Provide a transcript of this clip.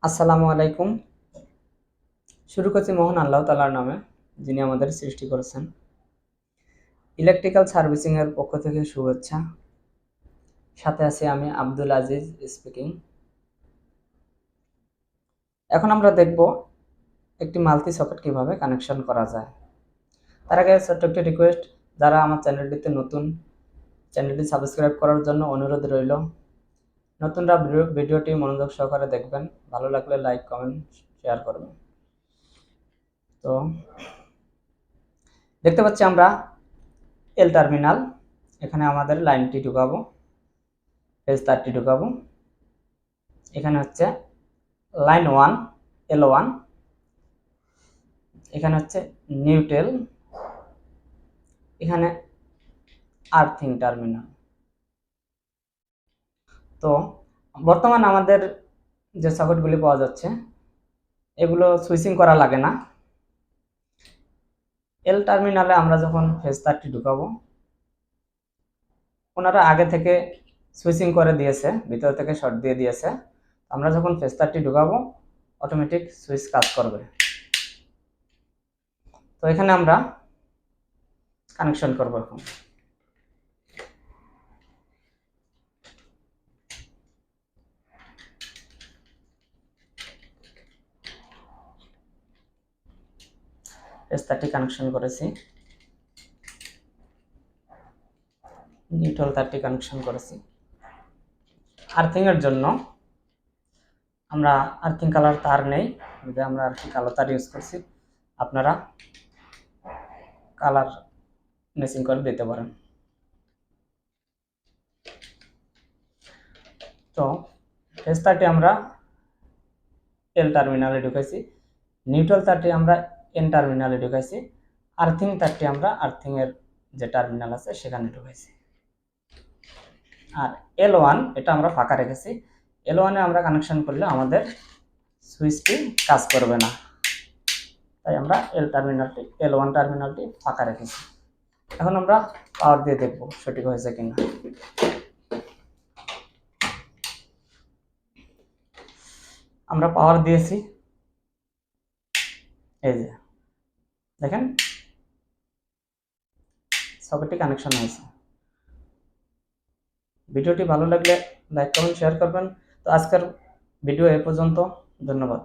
আসসালামু আলাইকুম। শুরু করছি মহান আল্লাহ তাআলার নামে, যিনি আমাদের সৃষ্টি করেছেন। ইলেকট্রিক্যাল সার্ভিসিং এর পক্ষ থেকে শুভেচ্ছা। সাথে আছি আমি আব্দুল আজিজ স্পিকিং। এখন আমরা দেখব একটি মাল্টি সকেট কিভাবে কানেকশন করা যায়। তার আগে ছোট্ট একটি রিকোয়েস্ট, যারা আমার চ্যানেলটিতে নতুন, চ্যানেলটি সাবস্ক্রাইব করার জন্য অনুরোধ রইল। নতুনরা ভিডিওটি মনোযোগ সহকারে দেখবেন, ভালো লাগলে লাইক, কমেন্ট, শেয়ার করবেন। তো দেখতে পাচ্ছি আমরা এল টার্মিনাল, এখানে আমাদের লাইনটি ঢুকাবো, ফেজ তারটি ঢুকাবো। এখানে হচ্ছে লাইন 1 L1, এখানে হচ্ছে নিউট্রাল, এখানে আর্থিং টার্মিনাল। তো বর্তমান আমাদের যে সার্কিটগুলি পাওয়া যাচ্ছে এগুলো সুইচিং করা লাগে না। এল টার্মিনালে আমরা যখন ফেজ তারটি ঢুকাবো, ওনারা আগে থেকে সুইচিং করে দিয়েছে, ভিতর থেকে শর্ট দিয়ে দিয়েছে। আমরা যখন ফেজ তারটি ঢুকাবো অটোমেটিক সুইচ কাজ করবে। তো এখানে আমরা কানেকশন করব। এখন ফেজ তারটি কানেকশন করেছি, নিউট্রাল তারটি কানেকশন করেছি। আর্থিং এর জন্য আমরা আর্থিং কালার তার নেই, আমরা আর্থিং কালো তার ইউজ করছি। আপনারা কালার ম্যাচিং করে দিতে পারেন। তো ফেজ তারটি আমরা এল টার্মিনালে ঢুকেছি, নিউট্রাল তারটি আমরা এন টার্মিনালে ঢুকেছি, আর্থিং তারটি আমরা আর্থিং এর যে টার্মিনাল আছে সেখানে ঢুকেছি। আর L1 এটা আমরা ফাঁকা রেখেছি। L1 এ আমরা কানেকশন করলে আমাদের সুইচটি কাজ করবে না, তাই আমরা L1 টার্মিনালটি ফাঁকা রেখেছি। এখন আমরা পাওয়ার দিয়ে দেখব সঠিক হয়েছে কিনা। আমরা পাওয়ার দিয়েছি, এই যে দেখেন সকেটটি কানেকশন হয়েছে। ভিডিওটি ভালো লাগলে লাইক, কমেন্ট, শেয়ার করবেন। তো আজকের ভিডিও এ পর্যন্ত, ধন্যবাদ।